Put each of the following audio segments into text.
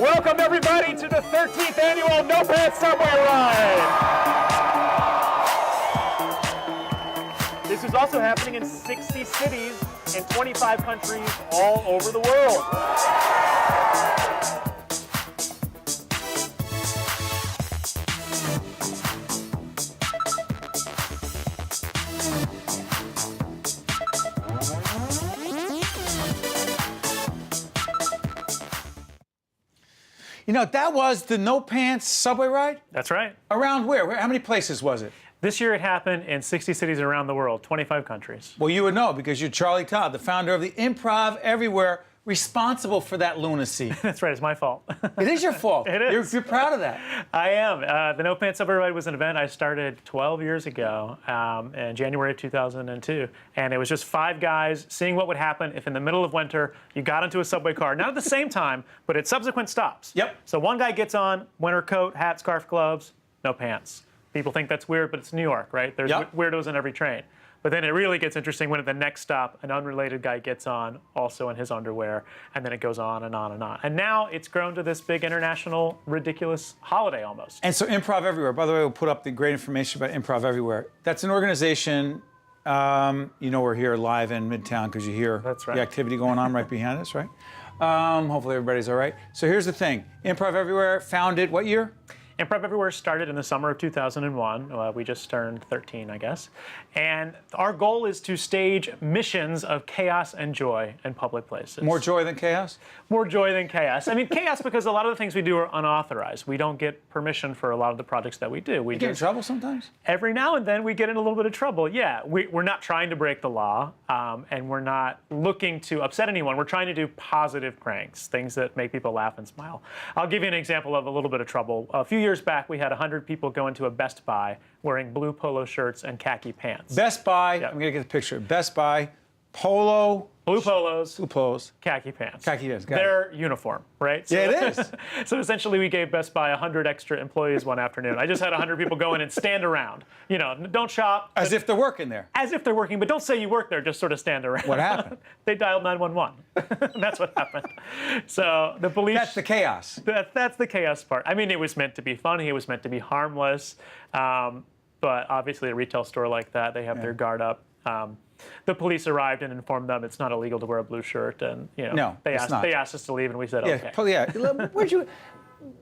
Welcome, everybody, to the 13th annual No Pants Subway Ride. This is also happening in 60 cities and 25 countries all over the world. You know, that was the No Pants Subway Ride? That's right. Around where? How many places was it? This year it happened in 60 cities around the world, 25 countries. Well, you would know because you're Charlie Todd, the founder of the Improv Everywhere, responsible for that lunacy. That's right, it's my fault. It is your fault. It is. You're proud of that. I am. The No Pants Subway Ride was an event I started 12 years ago in January of 2002. And it was just 5 guys seeing what would happen if in the middle of winter you got into a subway car, not at the same time, but at subsequent stops. Yep. So one guy gets on, winter coat, hat, scarf, gloves, no pants. People think that's weird, but it's New York, right? There's weirdos in every train. But then it really gets interesting when at the next stop, an unrelated guy gets on, also in his underwear, and then it goes on and on and on. And now it's grown to this big international, ridiculous holiday almost. And so Improv Everywhere, by the way, we'll put up the great information about Improv Everywhere. That's an organization, you know we're here live in Midtown because you hear the activity going on right behind us, right? Hopefully everybody's all right. So here's the thing. Improv Everywhere founded what year? Improv Everywhere started in the summer of 2001. We just turned 13, I guess. And our goal is to stage missions of chaos and joy in public places. More joy than chaos? More joy than chaos. I mean, chaos because a lot of the things we do are unauthorized. We don't get permission for a lot of the projects that we do. You get in trouble sometimes? Every now and then we get in a little bit of trouble, yeah. We're not trying to break the law, and we're not looking to upset anyone. We're trying to do positive pranks, things that make people laugh and smile. I'll give you an example of a little bit of trouble. A few years back, we had 100 people go into a Best Buy wearing blue polo shirts and khaki pants. Best Buy, I'm going to get the picture. Best Buy, polo. Blue polos. Blue polos. Khaki pants. Khaki pants, got Their uniform, right? So, yeah, it is. So essentially we gave Best Buy 100 extra employees one afternoon. I just had 100 people go in and stand around. You know, don't shop. As if they're working there. As if they're working, but don't say you work there, just sort of stand around. What happened? They dialed 911. That's what happened. So the police... That's the chaos. That's the chaos part. I mean, it was meant to be funny. It was meant to be harmless. But obviously a retail store like that, they have their guard up. The police arrived and informed them it's not illegal to wear a blue shirt, and you know they asked us to leave, and we said okay.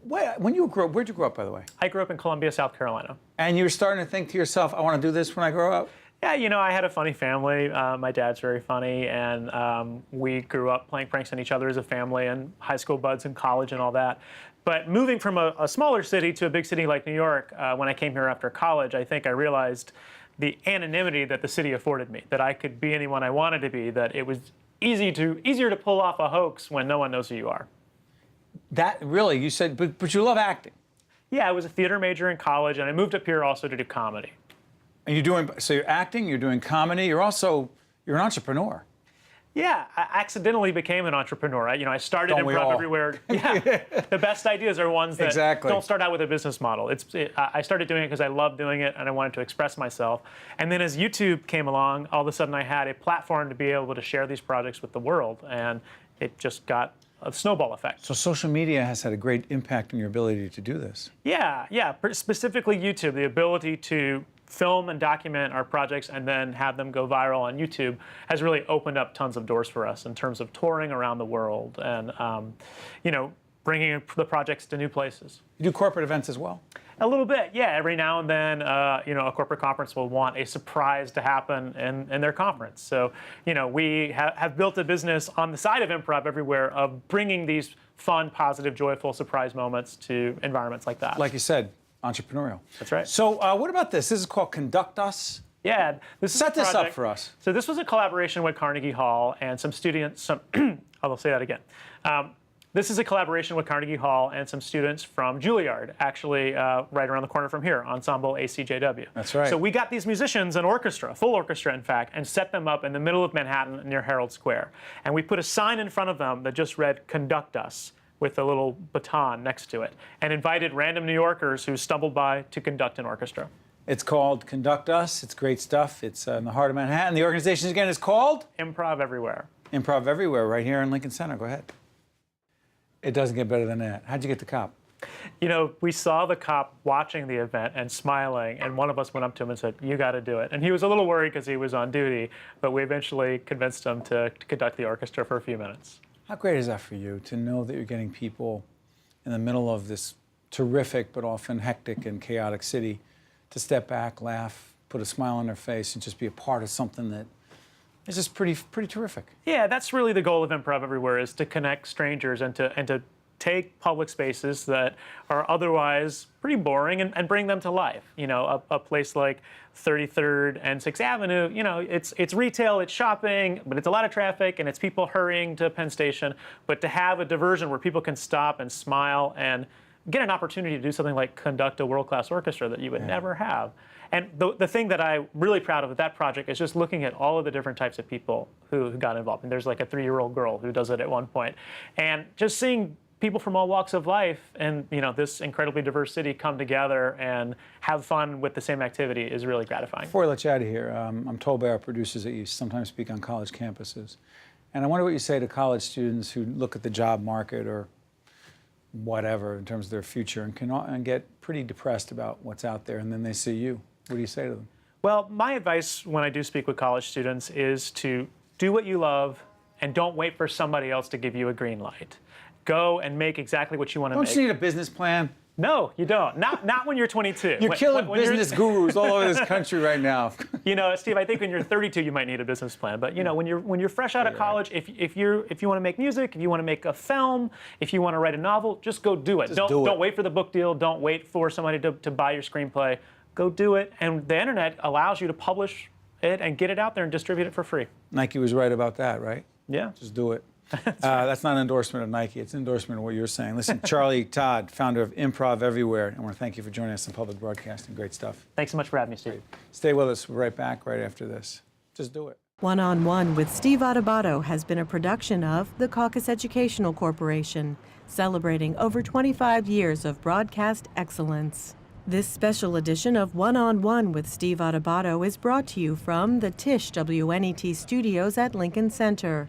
When you grew up, where'd you grow up, by the way? I grew up in Columbia, South Carolina. And you were starting to think to yourself, I want to do this when I grow up? Yeah, you know, I had a funny family. My dad's very funny, and we grew up playing pranks on each other as a family, and high school buds and college and all that. But moving from a smaller city to a big city like New York, when I came here after college, I think I realized the anonymity that the city afforded me, that I could be anyone I wanted to be, that it was easier to pull off a hoax when no one knows who you are. That really, you said, but you love acting. Yeah, I was a theater major in college, and I moved up here also to do comedy. And so you're acting, you're doing comedy, you're an entrepreneur. Yeah, I accidentally became an entrepreneur. I started Improv Everywhere. Yeah, the best ideas are ones that don't start out with a business model. I started doing it because I loved doing it and I wanted to express myself. And then as YouTube came along, all of a sudden I had a platform to be able to share these projects with the world, and it just got a snowball effect. So social media has had a great impact on your ability to do this. Yeah, specifically YouTube, the ability to film and document our projects and then have them go viral on YouTube has really opened up tons of doors for us in terms of touring around the world and, bringing the projects to new places. You do corporate events as well? A little bit, yeah. Every now and then, a corporate conference will want a surprise to happen in their conference. So, we have built a business on the side of Improv Everywhere of bringing these fun, positive, joyful surprise moments to environments like that. Like you said, entrepreneurial. That's right. So what about this? This is called Conduct Us. Yeah. Set this up for us. So this was a collaboration with Carnegie Hall and some students, I'll say that again. This is a collaboration with Carnegie Hall and some students from Juilliard, actually right around the corner from here, Ensemble ACJW. That's right. So we got these musicians, an orchestra, full orchestra in fact, and set them up in the middle of Manhattan near Herald Square. And we put a sign in front of them that just read, "Conduct Us," with a little baton next to it, and invited random New Yorkers who stumbled by to conduct an orchestra. It's called Conduct Us. It's great stuff. It's in the heart of Manhattan. The organization, again, is called? Improv Everywhere. Improv Everywhere, right here in Lincoln Center. Go ahead. It doesn't get better than that. How'd you get the cop? You know, we saw the cop watching the event and smiling, and one of us went up to him and said, "You got to do it." And he was a little worried because he was on duty, but we eventually convinced him to conduct the orchestra for a few minutes. How great is that for you to know that you're getting people in the middle of this terrific but often hectic and chaotic city to step back, laugh, put a smile on their face, and just be a part of something that is just pretty terrific? Yeah, that's really the goal of Improv Everywhere, is to connect strangers and to take public spaces that are otherwise pretty boring and bring them to life. You know, a place like 33rd and 6th Avenue, you know, it's retail, it's shopping, but it's a lot of traffic and it's people hurrying to Penn Station. But to have a diversion where people can stop and smile and get an opportunity to do something like conduct a world-class orchestra that you would never have. And the thing that I'm really proud of with that project is just looking at all of the different types of people who got involved. And there's like a 3-year-old girl who does it at one point. And just seeing people from all walks of life and, you know, this incredibly diverse city come together and have fun with the same activity is really gratifying. Before I let you out of here, I'm told by our producers that you sometimes speak on college campuses. And I wonder what you say to college students who look at the job market or whatever in terms of their future and get pretty depressed about what's out there, and then they see you. What do you say to them? Well, my advice when I do speak with college students is to do what you love and don't wait for somebody else to give you a green light. Go and make exactly what you want to make. Don't you need a business plan? No, you don't. Not when you're 22. You're killing business gurus all over this country right now. You know, Steve, I think when you're 32, you might need a business plan. But you know, when you're fresh out of college, if you want to make music, if you want to make a film, if you want to write a novel, just go do it. Don't wait for the book deal. Don't wait for somebody to buy your screenplay. Go do it. And the internet allows you to publish it and get it out there and distribute it for free. Nike was right about that, right? Yeah. Just do it. That's not an endorsement of Nike. It's an endorsement of what you're saying. Listen, Charlie Todd, founder of Improv Everywhere, I want to thank you for joining us in public broadcasting. Great stuff. Thanks so much for having me, Steve. Great. Stay with us. We're right back right after this. Just do it. One-on-One with Steve Adubato has been a production of the Caucus Educational Corporation, celebrating over 25 years of broadcast excellence. This special edition of One-on-One with Steve Adubato is brought to you from the Tisch WNET studios at Lincoln Center.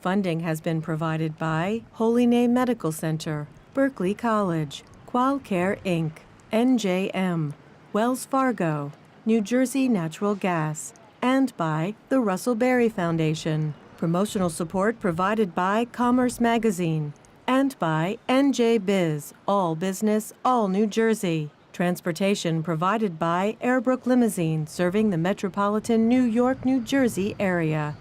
Funding has been provided by Holy Name Medical Center, Berkeley College, Qualcare Inc., NJM, Wells Fargo, New Jersey Natural Gas, and by the Russell Berry Foundation. Promotional support provided by Commerce Magazine and by NJ Biz, all business, all New Jersey. Transportation provided by Airbrook Limousine, serving the metropolitan New York, New Jersey area.